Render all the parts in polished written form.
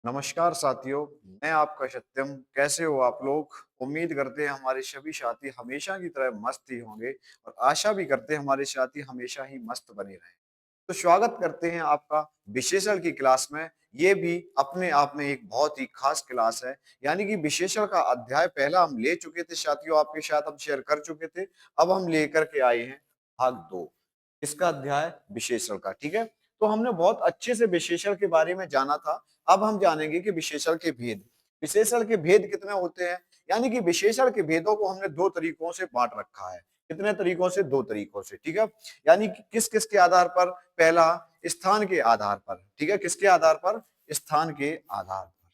नमस्कार साथियों, मैं आपका सत्यम। कैसे हो आप लोग? उम्मीद करते हैं हमारे सभी साथी हमेशा की तरह मस्त ही होंगे और आशा भी करते हैं हमारे साथी हमेशा ही मस्त बने रहें। तो स्वागत करते हैं आपका विशेषण की क्लास में। ये भी अपने आप में एक बहुत ही खास क्लास है। यानी कि विशेषण का अध्याय पहला हम ले चुके थे साथियों, आपके साथ हम शेयर कर चुके थे। अब हम लेकर के आए हैं भाग 2 इसका अध्याय विशेषण का। ठीक है, तो हमने बहुत अच्छे से विशेषण के बारे में जाना था। अब हम जानेंगे कि विशेषण के भेद। विशेषण के भेद कितने होते हैं? यानी कि विशेषण के भेदों को हमने दो तरीकों से बांट रखा है। कितने तरीकों से? दो तरीकों से। ठीक है, यानी कि किस किस के आधार पर? पहला, स्थान के आधार पर। ठीक है, किसके आधार पर? स्थान के आधार पर।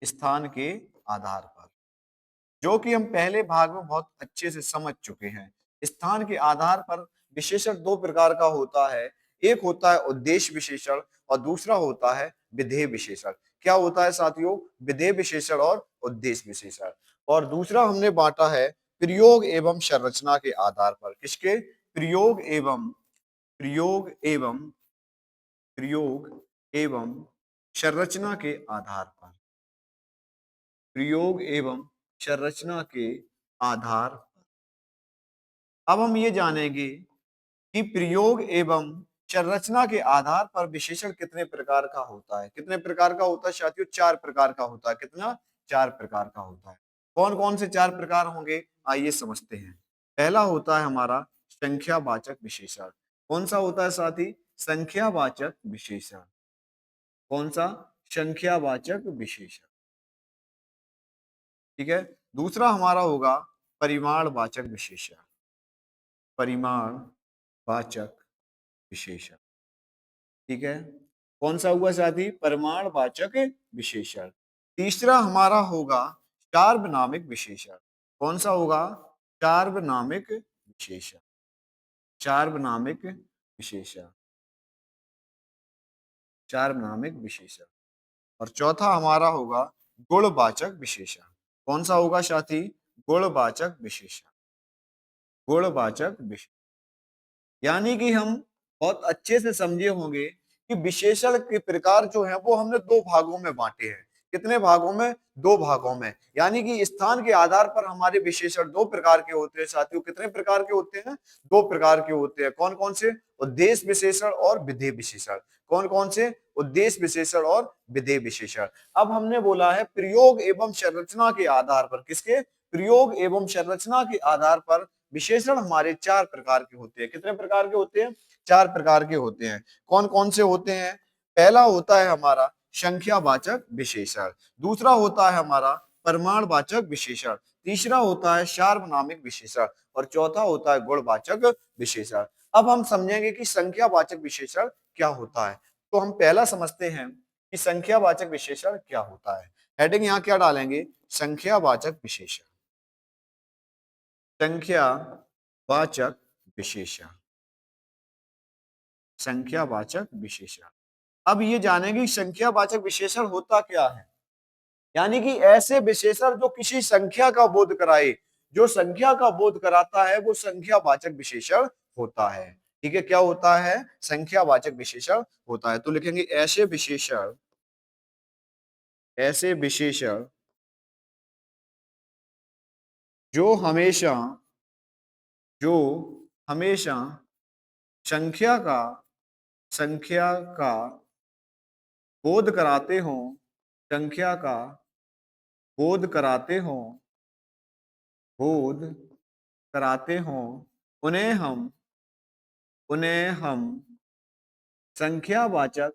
स्थान के आधार पर, जो कि हम पहले भाग में बहुत अच्छे से समझ चुके हैं। स्थान के आधार पर विशेषण दो प्रकार का होता है। एक होता है उद्देश्य विशेषण और दूसरा होता है विधेय विशेषण। क्या होता है साथियों? विधेय विशेषण और उद्देश्य विशेषण। और दूसरा हमने बांटा है प्रयोग एवं संरचना के आधार पर। किसके? प्रयोग एवं प्रयोग एवं संरचना के आधार पर। प्रयोग एवं संरचना के आधार पर। अब हम ये जानेंगे कि प्रयोग एवं संरचना के आधार पर विशेषण कितने प्रकार का होता है। कितने प्रकार का होता है साथियों? चार प्रकार का होता है। कितना? चार प्रकार का होता है। कौन कौन से चार प्रकार होंगे? आइए समझते हैं। पहला होता है हमारा संख्यावाचक विशेषण। कौन सा होता है साथी? संख्यावाचक विशेषण। कौन सा? संख्यावाचक विशेषण। ठीक है, दूसरा हमारा होगा परिमाणवाचक विशेषण। परिमाणवाचक विशेषण। ठीक है, कौन सा हुआ साथी? परिमाणवाचक विशेषण। तीसरा हमारा होगा सार्वनामिक विशेषण। कौन सा होगा? सार्वनामिक विशेषण। सार्वनामिक विशेषण। सार्वनामिक विशेषण। और चौथा हमारा होगा गुणवाचक विशेषण। कौन सा होगा साथी? गुणवाचक विशेषण। गुणवाचक विशेषण। यानी कि हम बहुत अच्छे से समझे होंगे कि विशेषण के प्रकार जो है वो हमने दो भागों में बांटे हैं। कितने भागों में? दो भागों में। यानी कि स्थान के आधार पर हमारे विशेषण दो प्रकार के होते हैं साथियों। कितने प्रकार के होते हैं? दो प्रकार के होते हैं। कौन कौन से? उद्देश्य विशेषण और विधेय विशेषण। कौन कौन से? उद्देश्य विशेषण और विधेय विशेषण। अब हमने बोला है प्रयोग एवं संरचना के आधार पर। किसके? प्रयोग एवं संरचना के आधार पर विशेषण हमारे चार प्रकार के होते हैं। कितने प्रकार के होते हैं? चार प्रकार के होते हैं। कौन कौन से होते हैं? पहला होता है हमारा संख्यावाचक विशेषण। दूसरा होता है हमारा परिमाणवाचक विशेषण। तीसरा होता है सार्वनामिक विशेषण और चौथा होता है गुणवाचक विशेषण। अब हम समझेंगे कि संख्यावाचक विशेषण क्या होता है। तो हम पहला समझते हैं कि संख्यावाचक विशेषण क्या होता है। हेडिंग यहाँ क्या डालेंगे? संख्यावाचक विशेषण। संख्यावाचक विशेषण। संख्यावाचक विशेषण। अब ये जानेंगे कि संख्यावाचक विशेषण होता क्या है। यानी कि ऐसे विशेषण जो किसी संख्या का बोध कराए। जो संख्या का बोध कराता है वो संख्यावाचक विशेषण होता है। ठीक है, क्या होता है? संख्यावाचक विशेषण होता है। तो लिखेंगे ऐसे विशेषण, ऐसे विशेषण जो हमेशा, जो हमेशा संख्या का, संख्या का बोध कराते हो, संख्या का बोध कराते हो, बोध कराते हो, उन्हें हम, उन्हें हम संख्यावाचक,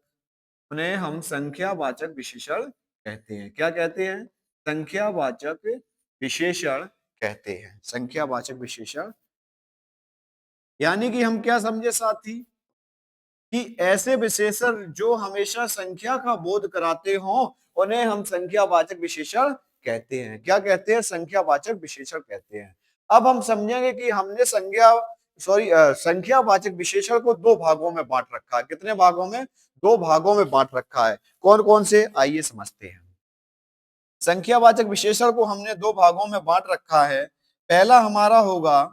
उन्हें हम संख्यावाचक विशेषण कहते हैं। क्या कहते हैं? संख्यावाचक विशेषण कहते हैं। संख्यावाचक विशेषण। यानी कि हम क्या समझे साथी कि ऐसे विशेषण जो हमेशा संख्या का बोध कराते हो उन्हें हम संख्यावाचक विशेषण कहते हैं। क्या कहते हैं? संख्यावाचक विशेषण कहते हैं। अब हम समझेंगे कि हमने संख्यावाचक विशेषण को दो भागों में बांट रखा है। कितने भागों में? दो भागों में बांट रखा है। कौन कौन से? आइए समझते हैं। संख्यावाचक विशेषण को हमने दो भागों में बांट रखा है। पहला हमारा होगा,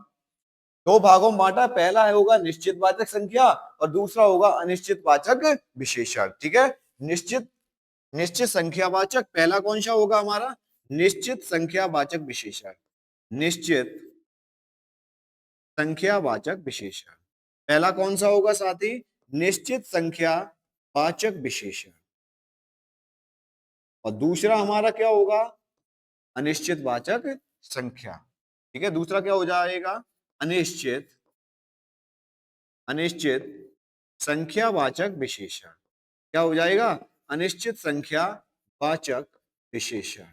दो भागों में बांटा। पहला होगा निश्चितवाचक संख्या और दूसरा होगा अनिश्चितवाचक विशेषण। ठीक है, निश्चित निश्चित संख्यावाचक। पहला कौन सा होगा हमारा? निश्चित संख्यावाचक विशेषण। निश्चित संख्यावाचक विशेषण पहला कौन सा होगा साथी? निश्चित संख्यावाचक विशेषण। और दूसरा हमारा क्या होगा? अनिश्चित वाचक संख्या। ठीक है, दूसरा क्या हो जाएगा? अनिश्चित अनिश्चित संख्यावाचक विशेषण। क्या हो जाएगा? अनिश्चित संख्यावाचक विशेषण।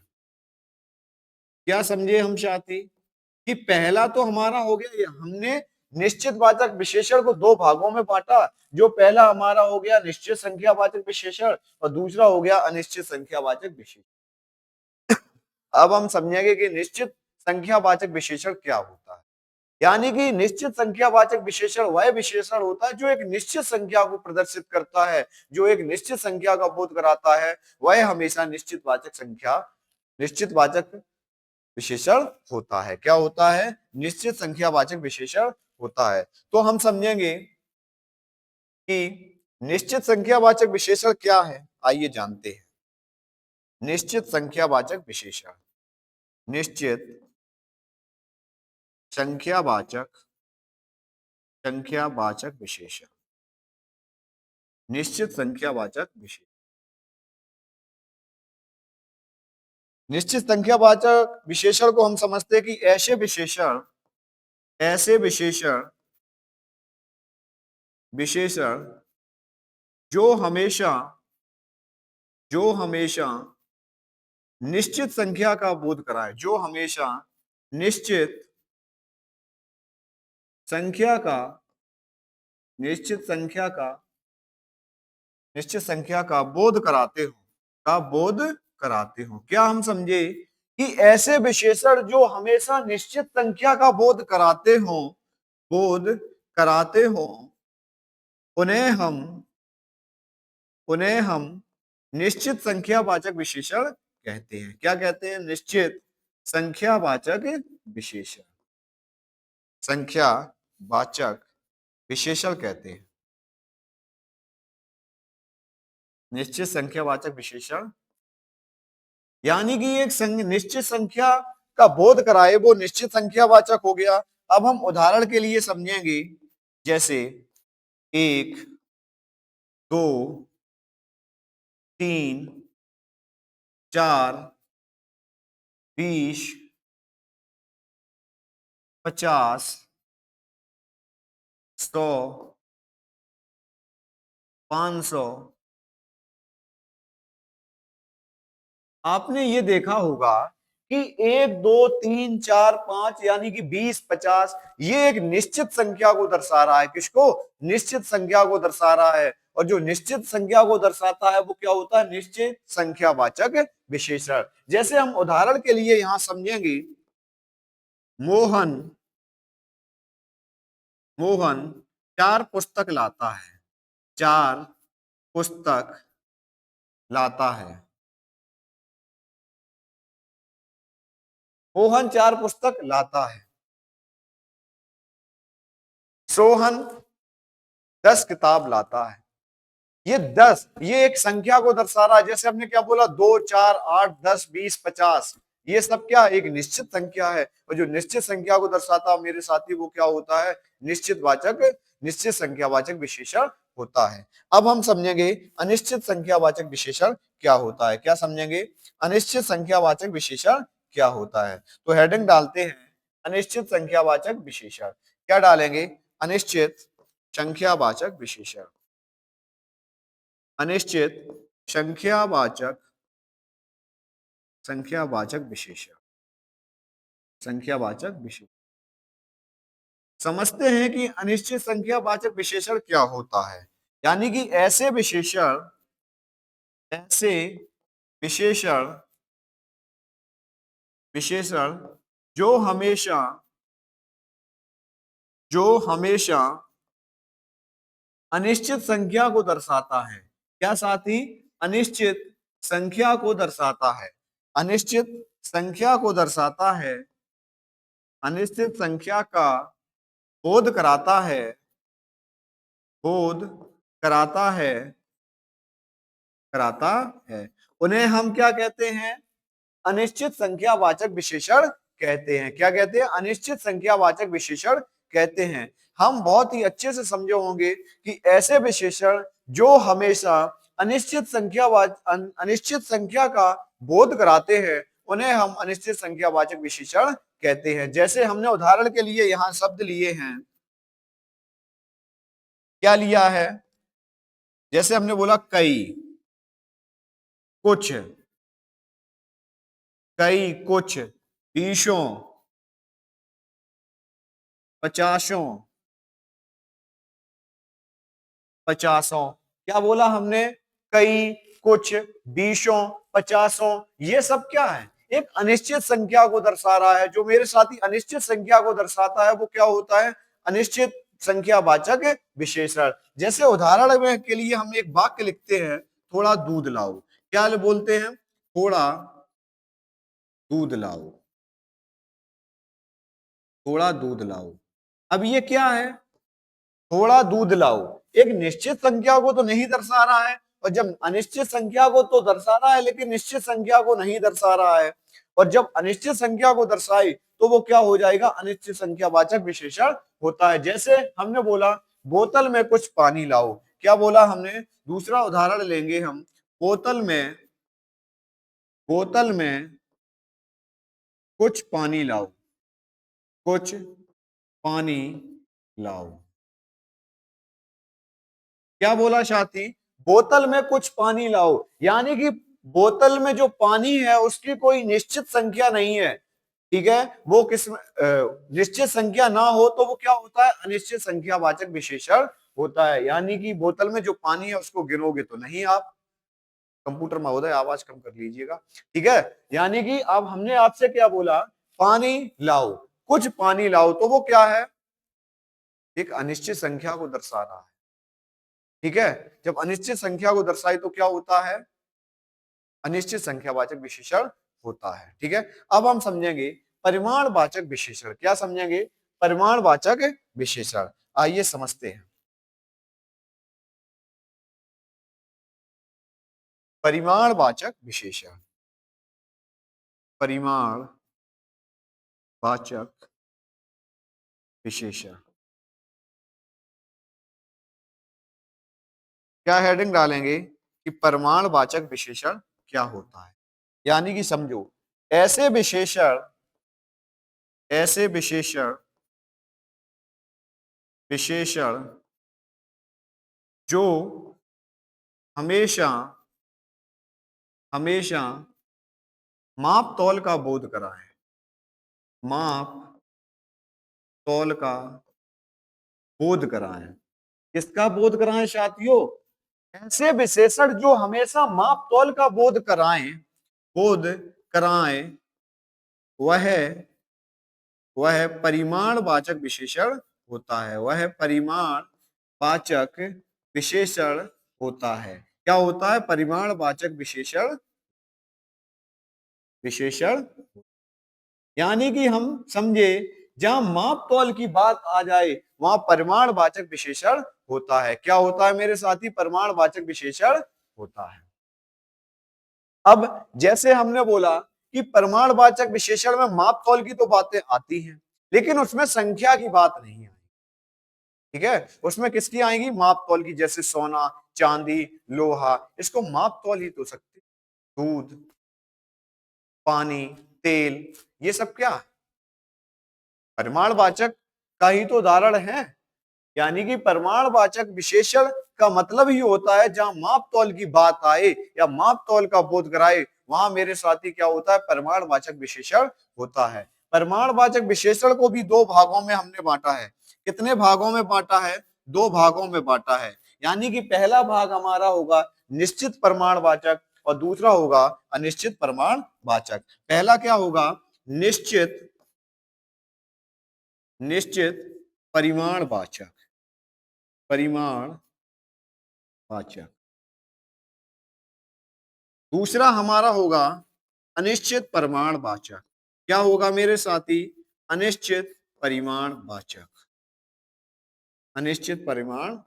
क्या समझे हम साथी कि पहला तो हमारा हो गया, हमने निश्चित वाचक विशेषण को दो भागों में बांटा। जो पहला हमारा हो गया निश्चित संख्यावाचक विशेषण और दूसरा हो गया अनिश्चित संख्यावाचक विशेषण। अब हम समझेंगे कि निश्चित संख्यावाचक विशेषण क्या होता है। यानी कि निश्चित संख्यावाचक विशेषण वह विशेषण होता है जो एक निश्चित संख्या को प्रदर्शित करता है, जो एक निश्चित संख्या का बोध कराता है। वह हमेशा निश्चित वाचक विशेषण होता है। क्या होता है? निश्चित संख्यावाचक विशेषण होता है। तो हम समझेंगे कि निश्चित संख्यावाचक विशेषण क्या है, आइए जानते हैं। निश्चित संख्यावाचक विशेषण, निश्चित संख्यावाचक विशेषण, निश्चित संख्यावाचक विशेषण। निश्चित संख्यावाचक विशेषण को हम समझते हैं कि ऐसे विशेषण जो हमेशा निश्चित संख्या का बोध कराए, जो हमेशा निश्चित संख्या का बोध कराते हो। क्या हम समझे कि ऐसे विशेषण जो हमेशा निश्चित संख्या का बोध कराते हो उन्हें हम निश्चित संख्यावाचक विशेषण कहते हैं। क्या कहते हैं? निश्चित संख्यावाचक विशेषण, संख्यावाचक विशेषण कहते हैं। निश्चित संख्यावाचक विशेषण यानी कि एक निश्चित संख्या का बोध कराए, वो निश्चित संख्यावाचक हो गया। अब हम उदाहरण के लिए समझेंगे, जैसे 1, 2, 3, 4, 20, 50, 100, 500। आपने ये देखा होगा कि 1, 2, 3, 4, 5 यानी कि 20, 50 ये एक निश्चित संख्या को दर्शा रहा है। किसको? निश्चित संख्या को दर्शा रहा है। और जो निश्चित संख्या को दर्शाता है वो क्या होता है? निश्चित संख्यावाचक विशेषण। जैसे हम उदाहरण के लिए यहां समझेंगे, मोहन 4 पुस्तक लाता है। 4 पुस्तक लाता है। मोहन 4 पुस्तक लाता है। सोहन 10 किताब लाता है। ये 10 ये एक संख्या को दर्शा रहा है। जैसे हमने क्या बोला? 2, 4, 8, 10, 20, 50 ये सब क्या? एक निश्चित संख्या है। और जो निश्चित संख्या को दर्शाता है मेरे साथी, वो क्या होता है? निश्चित संख्यावाचक विशेषण होता है। अब हम समझेंगे अनिश्चित संख्यावाचक विशेषण क्या होता है। क्या समझेंगे? अनिश्चित संख्यावाचक विशेषण क्या होता है। तो हेडिंग डालते हैं अनिश्चित संख्यावाचक विशेषण। क्या डालेंगे? अनिश्चित संख्यावाचक विशेषण। अनिश्चित संख्यावाचक विशेषण। समझते हैं कि अनिश्चित संख्यावाचक विशेषण क्या होता है। यानी कि ऐसे विशेषण जो हमेशा अनिश्चित संख्या को दर्शाता है। क्या साथी? अनिश्चित संख्या को दर्शाता है। अनिश्चित संख्या को दर्शाता है। अनिश्चित संख्या का बोध कराता है। कराता है, उन्हें हम क्या कहते हैं? अनिश्चित संख्यावाचक विशेषण कहते हैं। क्या कहते हैं? अनिश्चित संख्यावाचक विशेषण कहते हैं। हम बहुत ही अच्छे से समझे होंगे कि ऐसे विशेषण जो हमेशा अनिश्चित संख्या का बोध कराते हैं, उन्हें हम अनिश्चित संख्यावाचक विशेषण कहते हैं। जैसे हमने उदाहरण के लिए यहां शब्द लिए हैं, क्या लिया है? जैसे हमने बोला कई, कुछ, कई, कुछ, बीसों, पचासों, पचासों। क्या बोला हमने? कई, कुछ, बीसों, पचासों। ये सब क्या है? एक अनिश्चित संख्या को दर्शा रहा है। जो मेरे साथी अनिश्चित संख्या को दर्शाता है वो क्या होता है? अनिश्चित संख्यावाचक विशेषण। जैसे उदाहरण में के लिए हम एक वाक्य लिखते हैं, थोड़ा दूध लाओ। क्या बोलते हैं? थोड़ा दूध लाओ, थोड़ा दूध लाओ। अब ये क्या है? थोड़ा दूध लाओ एक निश्चित संख्या को तो नहीं दर्शा रहा है, और जब अनिश्चित संख्या को तो दर्शा रहा है लेकिन निश्चित संख्या को नहीं दर्शा रहा है। और जब अनिश्चित संख्या को दर्शाई तो वो क्या हो जाएगा? अनिश्चित संख्यावाचक विशेषण होता है। जैसे हमने बोला बोतल में कुछ पानी लाओ। क्या बोला हमने? दूसरा उदाहरण लेंगे हम, बोतल में कुछ पानी लाओ, कुछ पानी लाओ। क्या बोला साथी? बोतल में कुछ पानी लाओ, यानी कि बोतल में जो पानी है उसकी कोई निश्चित संख्या नहीं है। ठीक है, वो किस निश्चित संख्या ना हो तो वो क्या होता है? अनिश्चित संख्यावाचक विशेषण होता है। यानी कि बोतल में जो पानी है उसको गिनोगे तो नहीं आप। कंप्यूटर महोदय आवाज कम कर लीजिएगा। ठीक है, यानी कि अब हमने आपसे क्या बोला? पानी लाओ, कुछ पानी लाओ, तो वो क्या है? एक अनिश्चित संख्या को दर्शा रहा है। ठीक है, जब अनिश्चित संख्या को दर्शाई तो क्या होता है? अनिश्चित संख्यावाचक विशेषण होता है। ठीक है, अब हम समझेंगे परिमाणवाचक विशेषण। क्या समझेंगे? परिमाणवाचक विशेषण। आइए समझते हैं। परिमाणवाचक विशेषण, परिमाणवाचक विशेषण। क्या हेडिंग डालेंगे कि परिमाणवाचक विशेषण क्या होता है? यानी कि समझो, ऐसे विशेषण, ऐसे विशेषण, विशेषण जो हमेशा, हमेशा माप तौल का बोध कराएं, माप तौल का बोध कराएं। किसका बोध कराएं साथियों? ऐसे विशेषण जो हमेशा माप तौल का बोध कराएं, बोध कराएं, वह परिमाणवाचक विशेषण होता है। वह परिमाणवाचक विशेषण होता है। क्या होता है? परिमाणवाचक विशेषण, विशेषण। यानी कि हम समझे, जहां माप तौल की बात आ जाए वहां परिमाणवाचक विशेषण होता है। क्या होता है मेरे साथी? परिमाणवाचक विशेषण होता है। अब जैसे हमने बोला कि परिमाणवाचक विशेषण में माप तौल की तो बातें आती हैं, लेकिन उसमें संख्या की बात नहीं आई। ठीक है, उसमें किसकी आएगी? माप तौल की। जैसे सोना, चांदी, लोहा, इसको माप तौल ही तो सकते। दूध, पानी, तेल, ये सब क्या है? परिमाणवाचक का ही तो उदाहरण है। यानी कि परिमाणवाचक विशेषण का मतलब ही होता है जहां माप तौल की बात आए या माप तौल का बोध कराए, वहां मेरे साथी क्या होता है? परिमाणवाचक विशेषण होता है। परिमाणवाचक विशेषण को भी दो भागों में हमने बांटा है। कितने भागों में बांटा है? दो भागों में बांटा है। यानी कि पहला भाग हमारा होगा निश्चित परिमाणवाचक और दूसरा होगा अनिश्चित परिमाणवाचक। पहला क्या होगा? निश्चित, निश्चित परिमाणवाचक, परिमाणवाचक। दूसरा हमारा होगा अनिश्चित परिमाणवाचक। क्या होगा मेरे साथी? अनिश्चित परिमाणवाचक, अनिश्चित परिमाण।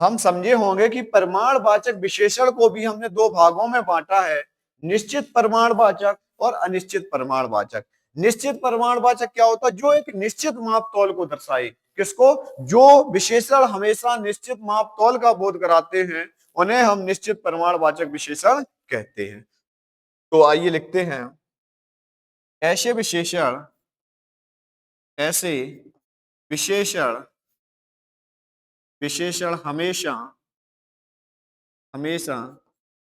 हम समझे होंगे कि प्रमाणवाचक विशेषण को भी हमने दो भागों में बांटा है, निश्चित प्रमाणवाचक और अनिश्चित प्रमाणवाचक। निश्चित प्रमाणवाचक क्या होता है? जो एक निश्चित मापतौल को दर्शाए। किसको? जो विशेषण हमेशा निश्चित मापतौल का बोध कराते हैं उन्हें हम निश्चित प्रमाणवाचक विशेषण कहते हैं। तो आइए लिखते हैं, ऐसे विशेषण ऐसे विशेषण विशेषण हमेशा हमेशा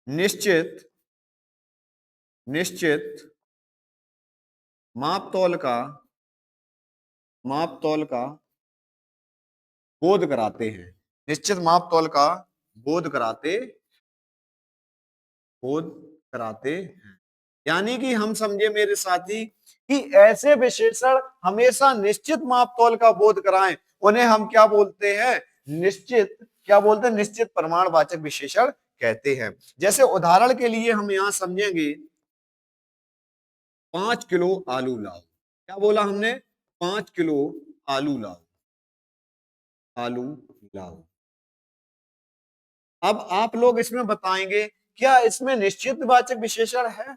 निश्चित निश्चित मापतौल का बोध कराते हैं। निश्चित मापतौल का बोध बोध कराते हैं। यानी कि हम समझे मेरे साथी कि ऐसे विशेषण हमेशा निश्चित मापतौल का बोध कराएं उन्हें हम क्या बोलते हैं? निश्चित प्रमाणवाचक विशेषण कहते हैं। जैसे उदाहरण के लिए हम यहां समझेंगे, 5 किलो आलू लाओ। क्या बोला हमने? 5 किलो आलू लाओ। आलू लाओ। अब आप लोग इसमें बताएंगे, क्या इसमें निश्चित वाचक विशेषण है?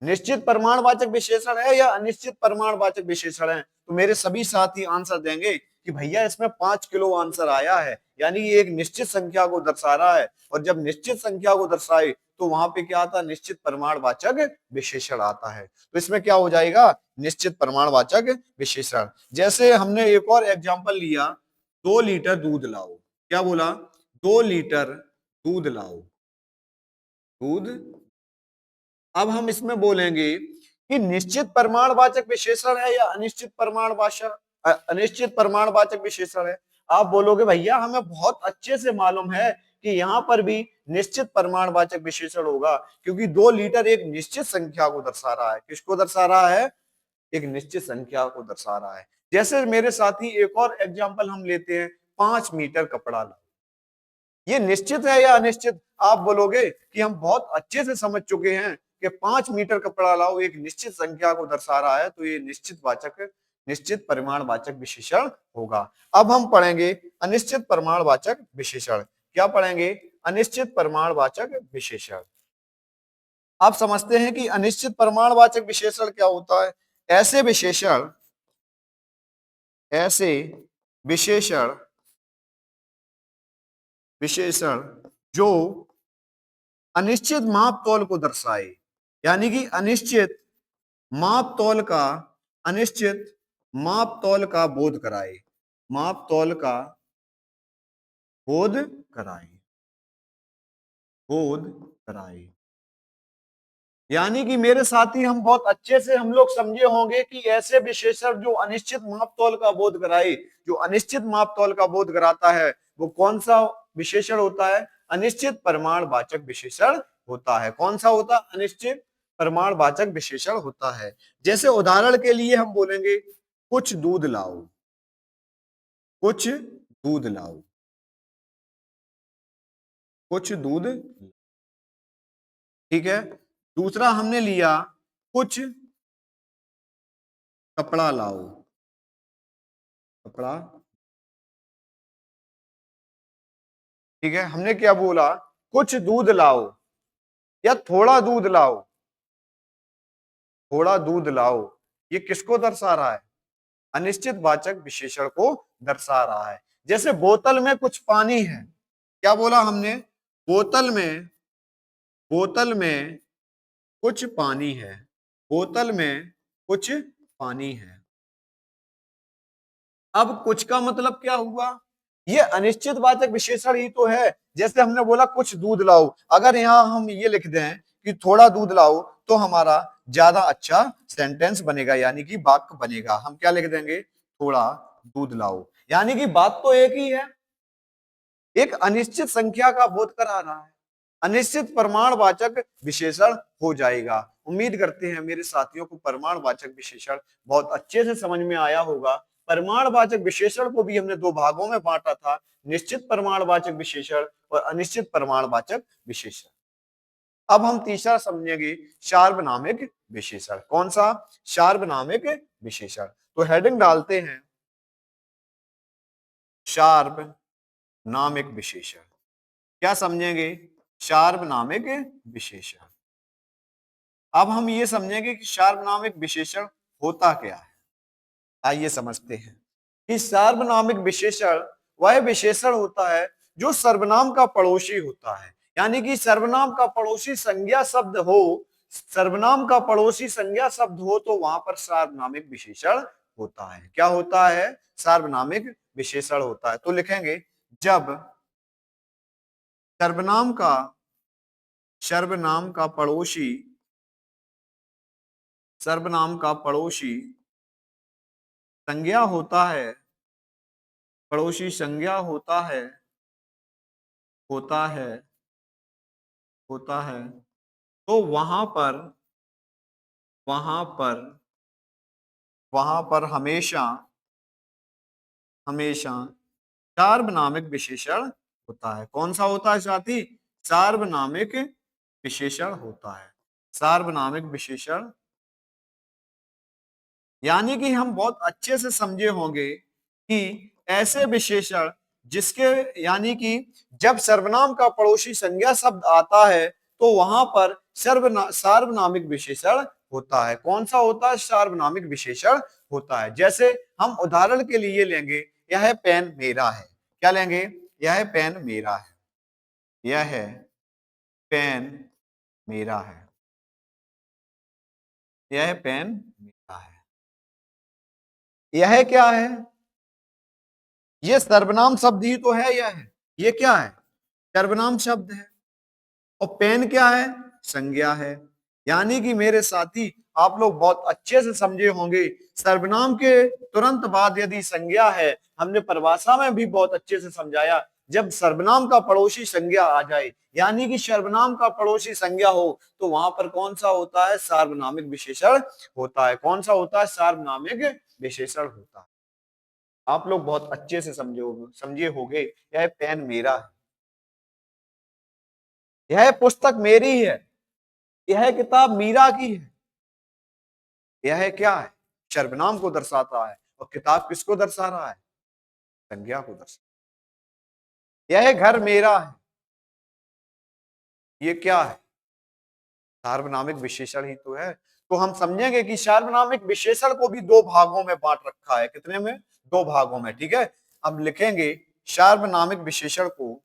निश्चित प्रमाणवाचक विशेषण है या अनिश्चित प्रमाणवाचक विशेषण है? तो मेरे सभी साथी आंसर देंगे कि भैया इसमें 5 किलो आंसर आया है, यानी ये एक निश्चित संख्या को दर्शा रहा है। और जब निश्चित संख्या को दर्शाए तो वहां पे क्या आता है? निश्चित प्रमाणवाचक विशेषण आता है। तो इसमें क्या हो जाएगा? निश्चित प्रमाणवाचक विशेषण। जैसे हमने एक और एग्जाम्पल लिया, 2 लीटर दूध लाओ। क्या बोला? 2 लीटर दूध लाओ। दूध। अब हम इसमें बोलेंगे कि निश्चित प्रमाणवाचक विशेषण है या अनिश्चित प्रमाणवाचक विशेषण है। आप बोलोगे भैया हमें बहुत अच्छे से मालूम है कि यहाँ पर भी निश्चित प्रमाणवाचक विशेषण होगा, क्योंकि 2 लीटर एक निश्चित संख्या को दर्शा रहा है। किसको दर्शा रहा है? एक निश्चित संख्या को दर्शा रहा है। जैसे मेरे साथी एक और एग्जाम्पल हम लेते हैं, 5 मीटर कपड़ा लाओ। ये निश्चित है या अनिश्चित? आप बोलोगे कि हम बहुत अच्छे से समझ चुके हैं कि 5 मीटर कपड़ा लाओ एक निश्चित संख्या को दर्शा रहा है, तो ये निश्चित परिमाणवाचक विशेषण होगा। अब हम पढ़ेंगे अनिश्चित परिमाणवाचक विशेषण। क्या पढ़ेंगे? अनिश्चित परिमाणवाचक विशेषण। आप समझते हैं कि अनिश्चित परिमाणवाचक विशेषण क्या होता है? ऐसे विशेषण विशेषण विशेषण जो अनिश्चित मापतौल को दर्शाए, यानी कि मापतौल का अनिश्चित मापतौल का बोध कराए। मापतौल का बोध कराए। बोध कराए। यानी कि मेरे साथी हम बहुत अच्छे से हम लोग समझे होंगे कि ऐसे विशेषण जो अनिश्चित मापतौल का बोध कराए, जो अनिश्चित मापतौल का बोध कराता है, वो कौन सा विशेषण होता है? अनिश्चित प्रमाणवाचक विशेषण होता है। कौन सा होता? अनिश्चित प्रमाणवाचक विशेषण होता है। जैसे उदाहरण के लिए हम बोलेंगे, कुछ दूध लाओ। कुछ दूध लाओ। कुछ दूध। ठीक है। दूसरा हमने लिया, कुछ कपड़ा लाओ। कपड़ा। ठीक है। हमने क्या बोला? कुछ दूध लाओ या थोड़ा दूध लाओ। थोड़ा दूध लाओ, ये किसको दर्शा रहा है? अनिश्चित वाचक विशेषण को दर्शा रहा है। जैसे बोतल में कुछ पानी है। क्या बोला हमने? बोतल में कुछ पानी है। बोतल में कुछ पानी है। अब कुछ का मतलब क्या हुआ? ये अनिश्चित वाचक विशेषण ही तो है। जैसे हमने बोला कुछ दूध लाओ, अगर यहां हम ये लिख दें कि थोड़ा दूध लाओ, तो हमारा ज्यादा अच्छा सेंटेंस बनेगा, यानी कि वाक्य बनेगा। हम क्या लिख देंगे? थोड़ा दूध लाओ। यानी कि बात तो एक ही है, एक अनिश्चित संख्या का बोध करा रहा है। अनिश्चित प्रमाणवाचक विशेषण हो जाएगा। उम्मीद करते हैं मेरे साथियों को प्रमाणवाचक विशेषण बहुत अच्छे से समझ में आया होगा। प्रमाणवाचक विशेषण को भी हमने दो भागों में बांटा था, निश्चित प्रमाणवाचक विशेषण और अनिश्चित प्रमाणवाचक विशेषण। अब हम तीसरा समझेंगे, सार्वनामिक विशेषण। कौन सा? सार्वनामिक विशेषण। तो हेडिंग डालते हैं, सार्वनामिक नामिक विशेषण। क्या समझेंगे? सार्वनामिक विशेषण। अब हम ये समझेंगे कि सार्वनामिक विशेषण होता क्या है। आइए समझते हैं कि सार्वनामिक विशेषण वह विशेषण होता है जो सर्वनाम का पड़ोसी होता है। यानी कि सर्वनाम का पड़ोसी संज्ञा शब्द हो, सर्वनाम का पड़ोसी संज्ञा शब्द हो तो वहां पर सार्वनामिक विशेषण होता है। क्या होता है? सार्वनामिक विशेषण होता है। तो लिखेंगे जब सर्वनाम का सर्वनाम का पड़ोसी सर्वनाम का पड़ोसी संज्ञा होता है, पड़ोसी संज्ञा होता है होता है तो वहां पर वहां पर हमेशा हमेशा सार्वनामिक विशेषण होता है। कौन सा होता है साथी? सार्वनामिक विशेषण होता है। सार्वनामिक विशेषण यानी कि हम बहुत अच्छे से समझे होंगे कि ऐसे विशेषण जिसके यानी कि जब सर्वनाम का पड़ोसी संज्ञा शब्द आता है तो वहां पर सार्वनामिक विशेषण होता है। कौन सा होता है? सार्वनामिक विशेषण होता है। जैसे हम उदाहरण के लिए लेंगे, यह पेन मेरा है। क्या लेंगे? यह पेन मेरा है। यह पेन मेरा है। यह पेन मेरा है। यह क्या है? ये सर्वनाम शब्द ही तो है। यह है, ये क्या है? सर्वनाम शब्द है। और पेन क्या है? संज्ञा है। यानी कि मेरे साथी आप लोग बहुत अच्छे से समझे होंगे, सर्वनाम के तुरंत बाद यदि संज्ञा है, हमने परिभाषा में भी बहुत अच्छे से समझाया, जब सर्वनाम का पड़ोसी संज्ञा आ जाए यानी कि सर्वनाम का पड़ोसी संज्ञा हो तो वहां पर कौन सा होता है? सार्वनामिक विशेषण होता है। कौन सा होता है? सार्वनामिक विशेषण होता है। आप लोग बहुत अच्छे से समझे होंगे। यह पेन मेरा है। यह पुस्तक मेरी है। यह किताब मीरा की है। यह क्या है? सर्वनाम को दर्शाता है। और किताब किसको दर्शा रहा है? संज्ञा को दर्शा। यह घर मेरा है। ये क्या है? सार्वनामिक विशेषण ही तो है। तो हम समझेंगे कि सार्वनामिक विशेषण को भी दो भागों में बांट रखा है। कितने में? दो भागों में। ठीक है, अब लिखेंगे सार्वनामिक विशेषण को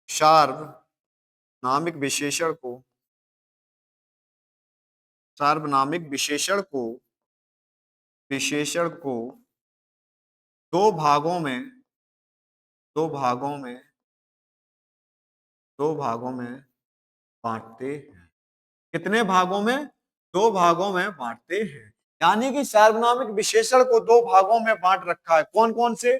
सार्वनामिक विशेषण को सार्वनामिक विशेषण को दो भागों में दो भागों में दो भागों में बांटते हैं। कितने भागों में? दो भागों में बांटते हैं। यानी कि सार्वनामिक विशेषण को दो भागों में बांट रखा है। कौन कौन से?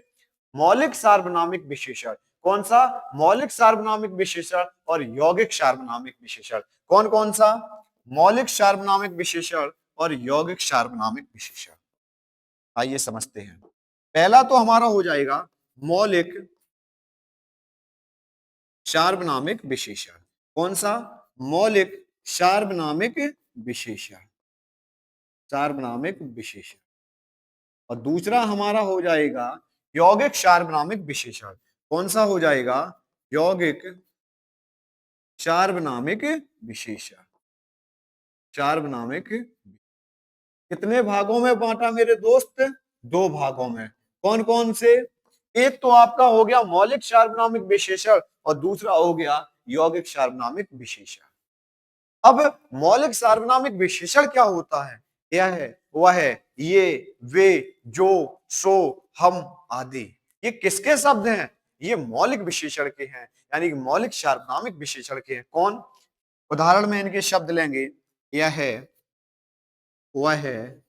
मौलिक सार्वनामिक विशेषण। कौन सा? मौलिक सार्वनामिक विशेषण और यौगिक सार्वनामिक विशेषण। कौन कौन सा? मौलिक सार्वनामिक विशेषण और यौगिक सार्वनामिक विशेषण। आइए समझते हैं। पहला तो हमारा हो जाएगा मौलिक सार्वनामिक विशेषण। कौन सा? मौलिक सार्वनामिक विशेषण। सार्वनामिक विशेषण। और दूसरा हमारा हो जाएगा यौगिक सार्वनामिक विशेषण। कौन सा हो जाएगा? यौगिक सार्वनामिक विशेषण। सार्वनामिक। कितने भागों में बांटा मेरे दोस्त? दो भागों में। कौन कौन से? एक तो आपका हो गया मौलिक सार्वनामिक विशेषण और दूसरा हो गया यौगिक सार्वनामिक विशेषण। अब मौलिक सार्वनामिक विशेषण क्या होता है? यह है, वह है, ये, वे, जो, सो, हम आदि। ये किसके शब्द हैं? ये मौलिक विशेषण के हैं, यानी कि मौलिक सार्वनामिक विशेषण के हैं। कौन? उदाहरण में इनके शब्द लेंगे। यह है, वह है,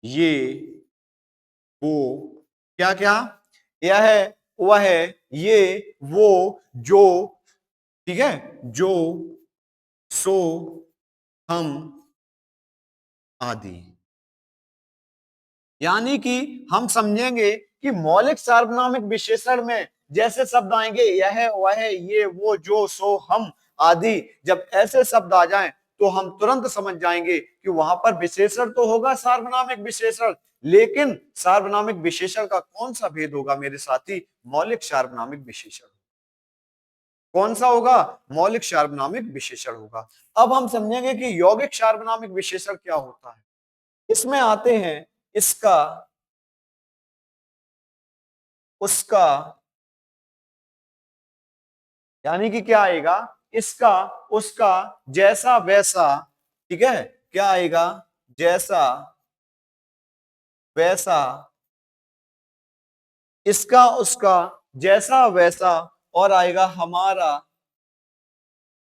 ये, वो, क्या क्या? यह है, वह है, ये, वो, जो, ठीक है, जो, सो, हम आदि। यानी कि हम समझेंगे कि मौलिक सार्वनामिक विशेषण में जैसे शब्द आएंगे यह, वह, ये, वो, जो, सो, हम आदि, जब ऐसे शब्द आ जाएं तो हम तुरंत समझ जाएंगे कि वहां पर विशेषण तो होगा सार्वनामिक विशेषण, लेकिन सार्वनामिक विशेषण का कौन सा भेद होगा मेरे साथी? मौलिक सार्वनामिक विशेषण। कौन सा होगा? मौलिक सार्वनामिक विशेषण होगा। अब हम समझेंगे कि यौगिक सार्वनामिक विशेषण क्या होता है। इसमें आते हैं इसका, उसका, यानी कि क्या आएगा? इसका, उसका, जैसा, वैसा, ठीक है, क्या आएगा? जैसा, वैसा, इसका, उसका, जैसा, वैसा, और आएगा हमारा,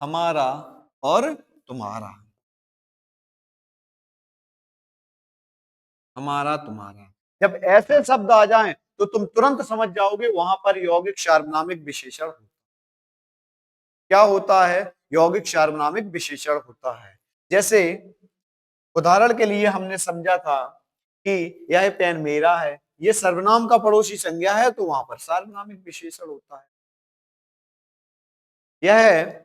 हमारा और तुम्हारा, हमारा, तुम्हारा। जब ऐसे शब्द आ जाएं तो तुम तुरंत समझ जाओगे वहां पर यौगिक सार्वनामिक विशेषण क्या होता है। यौगिक सार्वनामिक विशेषण होता है। जैसे उदाहरण के लिए हमने समझा था कि यह पेन मेरा है, ये सर्वनाम का पड़ोसी संज्ञा है, तो वहां पर सार्वनामिक विशेषण होता है। यह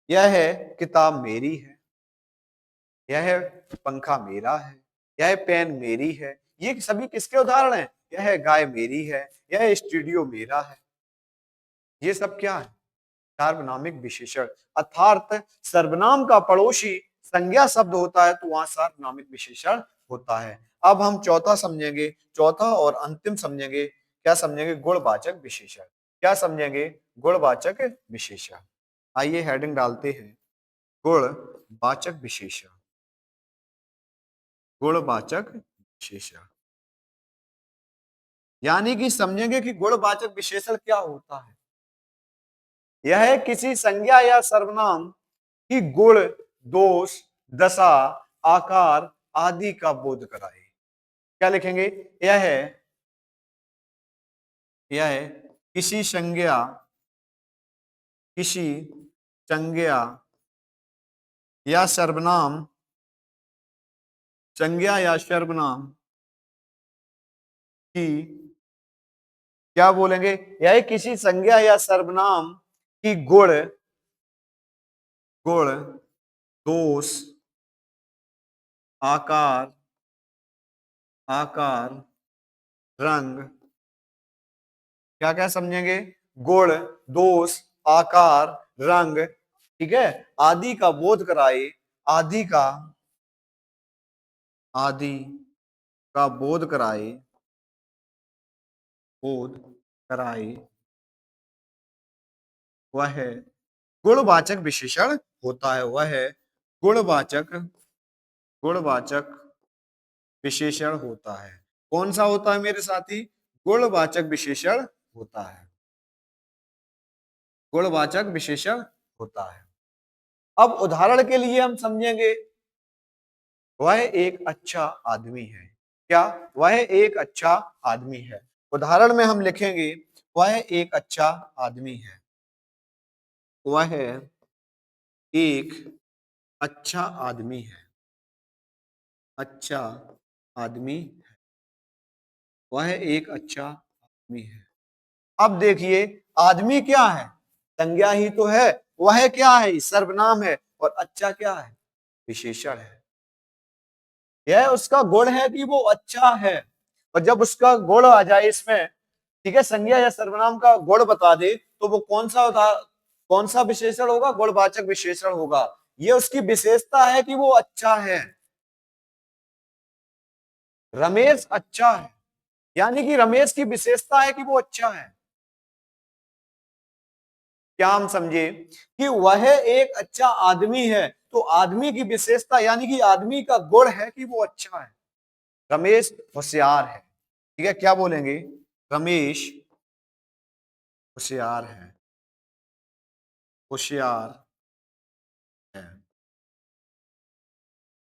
यह किताब मेरी है, यह पंखा मेरा है, यह पेन मेरी है, ये सभी किसके उदाहरण हैं? यह गाय मेरी है, यह स्टूडियो मेरा है। ये सब क्या है? सार्वनामिक विशेषण। अर्थात सर्वनाम का पड़ोसी संज्ञा शब्द होता है तो वहां सार्वनामिक विशेषण होता है। अब हम चौथा समझेंगे, चौथा और अंतिम समझेंगे। क्या समझेंगे? गुणवाचक विशेषण। क्या समझेंगे? गुणवाचक विशेषण। आइए हेडिंग डालते हैं, गुणवाचक विशेषण। गुणवाचक विशेषण यानी कि समझेंगे कि गुणवाचक विशेषण क्या होता है। यह किसी संज्ञा या सर्वनाम की गुण, दोष, दशा, आकार आदि का बोध कराए। क्या लिखेंगे? यह किसी संज्ञा, किसी संज्ञा या सर्वनाम, संज्ञा या सर्वनाम की, क्या बोलेंगे? यह किसी संज्ञा या सर्वनाम की गुण, गुण, दोष, आकार, आकार, रंग, क्या क्या समझेंगे? गुण, दोष, आकार, रंग, ठीक है, आदि का बोध कराए, आदि का, आदि का बोध कराए, बोध कराए, वह गुणवाचक विशेषण होता है। वह गुणवाचक, गुणवाचक विशेषण होता है। कौन सा होता है मेरे साथी? गुणवाचक विशेषण होता है। गुणवाचक विशेषण होता है। अब उदाहरण के लिए हम समझेंगे, वह एक अच्छा आदमी है। क्या? वह एक अच्छा आदमी है। उदाहरण में हम लिखेंगे, वह एक अच्छा आदमी है। वह एक अच्छा आदमी है। अच्छा आदमी है। वह एक अच्छा आदमी है। अब देखिए, आदमी क्या है? संज्ञा ही तो है। वह क्या है? सर्वनाम है। और अच्छा क्या है? विशेषण है। यह उसका गुण है कि वो अच्छा है। और जब उसका गुण आ जाए इसमें, ठीक है, संज्ञा या सर्वनाम का गुण बता दे, तो वो कौन सा विशेषण होगा? गुणवाचक विशेषण होगा। ये उसकी विशेषता है कि वो अच्छा है। रमेश अच्छा है, यानी कि रमेश की विशेषता है कि वो अच्छा है। क्या हम समझे कि वह एक अच्छा आदमी है, तो आदमी की विशेषता यानी कि आदमी का गुण है कि वो अच्छा है। रमेश होशियार है, ठीक है, क्या बोलेंगे? रमेश होशियार है, होशियार है।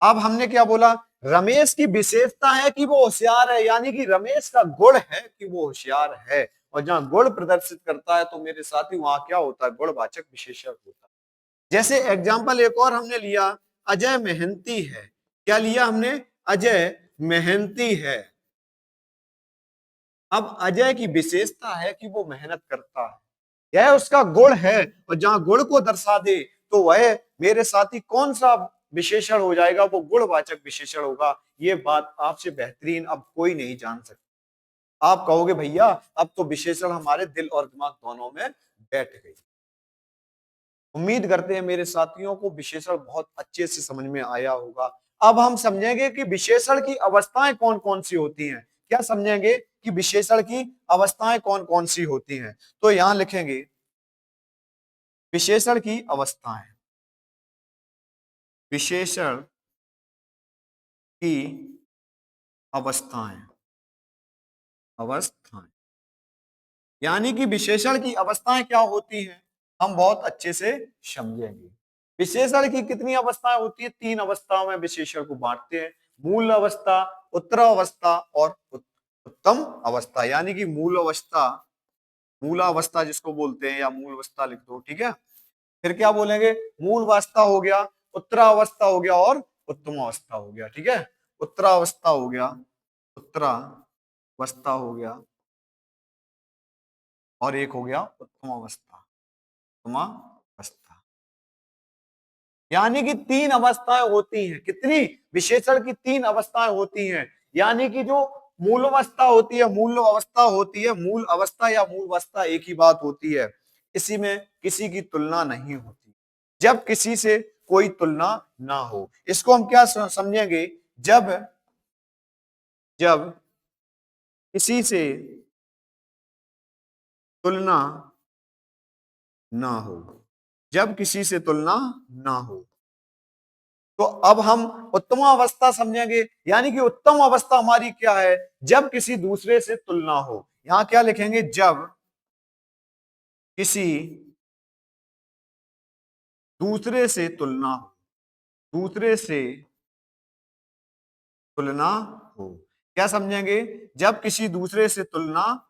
अब हमने क्या बोला? रमेश की विशेषता है कि वो होशियार है, यानी कि रमेश का गुण है कि वो होशियार है। और जहां गुण प्रदर्शित करता है तो मेरे साथी वहां क्या होता है? गुणवाचक विशेषण होता है। जैसे एग्जाम्पल एक और हमने लिया, अजय मेहनती है। क्या लिया हमने? अजय मेहनती है। अब अजय की विशेषता है कि वो मेहनत करता है, यह उसका गुण है। और जहां गुण को दर्शा दे तो वह मेरे साथी कौन सा विशेषण हो जाएगा वो गुणवाचक विशेषण होगा। ये बात आपसे बेहतरीन अब कोई नहीं जान सकता। आप कहोगे भैया अब तो विशेषण हमारे दिल और दिमाग दोनों में बैठ गई। उम्मीद करते हैं मेरे साथियों को विशेषण बहुत अच्छे से समझ में आया होगा। अब हम समझेंगे कि विशेषण की अवस्थाएं कौन कौन सी होती हैं। क्या समझेंगे कि विशेषण की अवस्थाएं कौन कौन सी होती हैं। तो यहां लिखेंगे विशेषण की अवस्थाएं, विशेषण की अवस्थाएं, अवस्थाएं यानी कि विशेषण की अवस्थाएं क्या होती हैं हम बहुत अच्छे से समझेंगे। विशेषण की कितनी अवस्थाएं होती है, 3 अवस्थाओं में विशेषण को बांटते हैं। मूल अवस्था, उत्तरावस्था और उत्तम अवस्था। यानी कि मूल अवस्था, मूलावस्था जिसको बोलते हैं या मूल अवस्था लिख दो, ठीक है। फिर क्या बोलेंगे, मूल अवस्था हो गया, उत्तरावस्था हो गया और उत्तम अवस्था हो गया, ठीक है। उत्तरावस्था हो गया, उत्तरावस्था हो गया और एक हो गया उत्तम अवस्था, उत्तम अवस्था। यानी कि 3 अवस्थाएं होती हैं। कितनी, विशेषण की 3 अवस्थाएं होती हैं। यानी कि जो मूल अवस्था होती है, मूल अवस्था होती है, मूल अवस्था या मूल अवस्था एक ही बात होती है। इसी में किसी की तुलना नहीं होती, जब किसी से कोई तुलना ना हो। इसको हम क्या समझेंगे, जब जब किसी से तुलना ना हो, जब किसी से तुलना ना हो। तो अब हम उत्तम अवस्था समझेंगे। यानी कि उत्तम अवस्था हमारी क्या है, जब किसी दूसरे से तुलना हो। यहां क्या लिखेंगे, जब किसी दूसरे से तुलना हो, दूसरे से तुलना हो। क्या समझेंगे, जब किसी दूसरे से तुलना,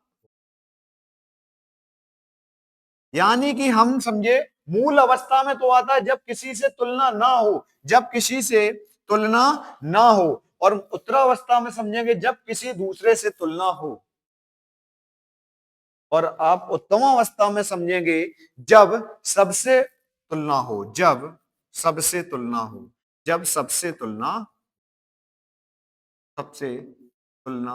यानी कि हम समझे मूल अवस्था में तो आता है जब किसी से तुलना ना हो, जब किसी से तुलना ना हो। और उत्तरावस्था में समझेंगे जब किसी दूसरे से तुलना हो। और आप उत्तम अवस्था में समझेंगे जब सबसे तुलना हो, जब सबसे तुलना हो, जब सबसे तुलना, सबसे तुलना।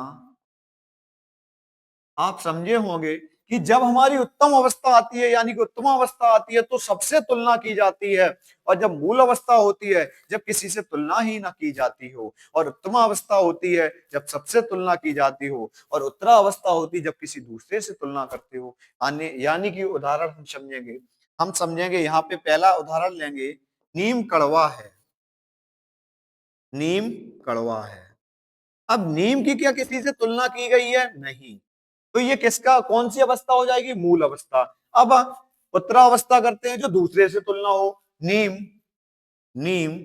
आप समझे होंगे कि जब हमारी उत्तम अवस्था आती है, यानी कि उत्तम अवस्था आती है तो सबसे तुलना की जाती है। और जब मूल अवस्था होती है जब किसी से तुलना ही ना की जाती हो। और उत्तम अवस्था होती है जब सबसे तुलना की जाती हो। और उत्तरा अवस्था होती है जब किसी दूसरे से तुलना करते हो। यानी कि उदाहरण हम समझेंगे, हम समझेंगे यहाँ पे पहला उदाहरण लेंगे, नीम कड़वा है, नीम कड़वा है। अब नीम की क्या किसी से तुलना की गई है, नहीं। तो ये किसका, कौन सी अवस्था हो जाएगी, मूल अवस्था। अब उत्तरावस्था करते हैं जो दूसरे से तुलना हो। नीम, नीम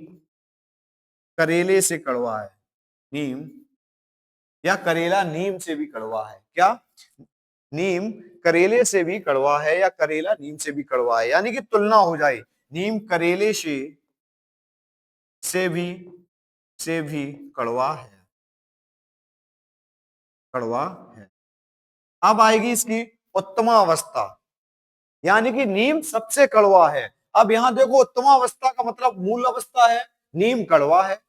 करेले से कड़वा है, नीम या करेला नीम से भी कड़वा है। क्या, नीम करेले से भी कड़वा है या करेला नीम से भी कड़वा है। यानी कि तुलना हो जाए, नीम करेले से भी से भी कड़वा है, कड़वा है। अब आएगी इसकी उत्तम अवस्था, यानी कि नीम सबसे कड़वा है। अब यहां देखो उत्तम अवस्था का मतलब मूल अवस्था है, नीम कड़वा है,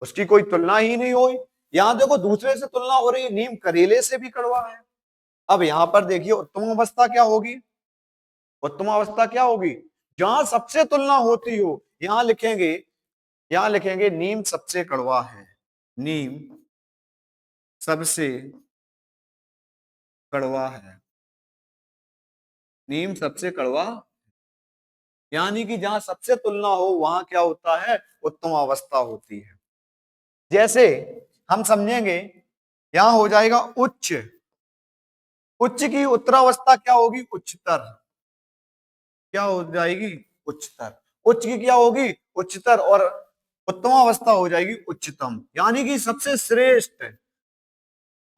उसकी कोई तुलना ही नहीं हुई। यहां देखो दूसरे से तुलना हो रही है, नीम करेले से भी कड़वा है। अब यहां पर देखिए उत्तम अवस्था क्या होगी, उत्तम अवस्था क्या होगी, जहां सबसे तुलना होती हो। यहां लिखेंगे, यहां लिखेंगे नीम सबसे कड़वा है, नीम सबसे कड़वा है, नीम सबसे कड़वा। यानी कि जहां सबसे तुलना हो वहां क्या होता है, उत्तम अवस्था होती है। जैसे हम समझेंगे, यहां हो जाएगा उच्च, उच्च की उत्तरावस्था क्या होगी, उच्चतर। क्या हो जाएगी, उच्चतर। उच्च की क्या होगी, उच्चतर। और उत्तम अवस्था हो जाएगी उच्चतम, यानी कि सबसे श्रेष्ठ।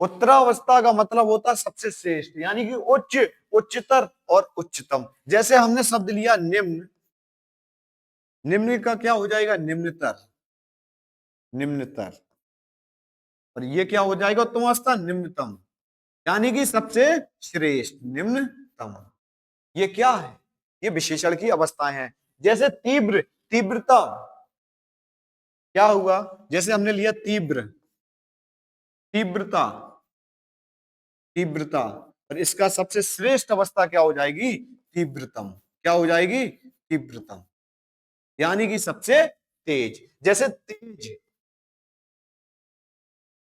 उत्तरावस्था का मतलब होता है सबसे श्रेष्ठ, यानी कि उच्च, उच्चतर और उच्चतम। जैसे हमने शब्द लिया निम्न, निम्न का क्या हो जाएगा, निम्नतर, निम्नतर। और ये क्या हो जाएगा, उत्तम अवस्था निम्नतम, यानी कि सबसे श्रेष्ठ, निम्नतम। ये क्या है, ये विशेषण की अवस्थाएं हैं। जैसे तीव्र, तीव्रता, क्या हुआ, जैसे हमने लिया तीव्र, तीव्रता, तीव्रता, और इसका सबसे श्रेष्ठ अवस्था क्या हो जाएगी, तीव्रतम। क्या हो जाएगी, तीव्रतम, यानी कि सबसे तेज। जैसे तेज,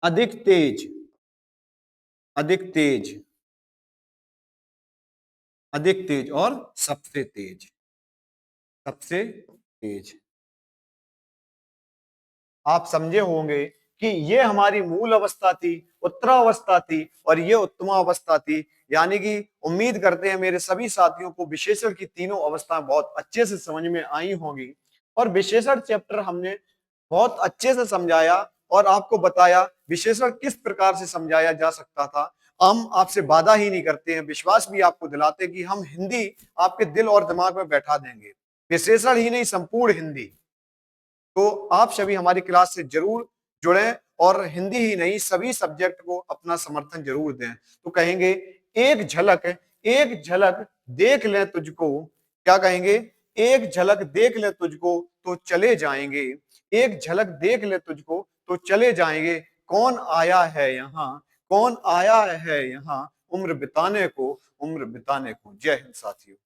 अधिक तेज, अधिक तेज, अधिक तेज, और सबसे तेज, सबसे तेज। आप समझे होंगे कि ये हमारी मूल अवस्था थी, उत्तरावस्था थी, और ये उत्तमावस्था थी। यानी कि उम्मीद करते हैं मेरे सभी साथियों को विशेषण की तीनों अवस्थाएं बहुत अच्छे से समझ में आई होंगी। और विशेषण चैप्टर हमने बहुत अच्छे से समझाया और आपको बताया विशेषण किस प्रकार से समझाया जा सकता था। हम आपसे वादा ही नहीं करते हैं, विश्वास भी आपको दिलाते कि हम हिंदी आपके दिल और दिमाग में बैठा देंगे, विशेषण ही नहीं, संपूर्ण हिंदी। तो आप सभी हमारी क्लास से जरूर जुड़ें और हिंदी ही नहीं सभी सब्जेक्ट को अपना समर्थन जरूर दें। तो कहेंगे एक झलक, एक झलक देख ले तुझको, क्या कहेंगे, एक झलक देख ले तुझको तो चले जाएंगे, एक झलक देख ले तुझको तो चले जाएंगे, कौन आया है यहाँ, कौन आया है यहाँ उम्र बिताने को, उम्र बिताने को। जय हिंद साथियों।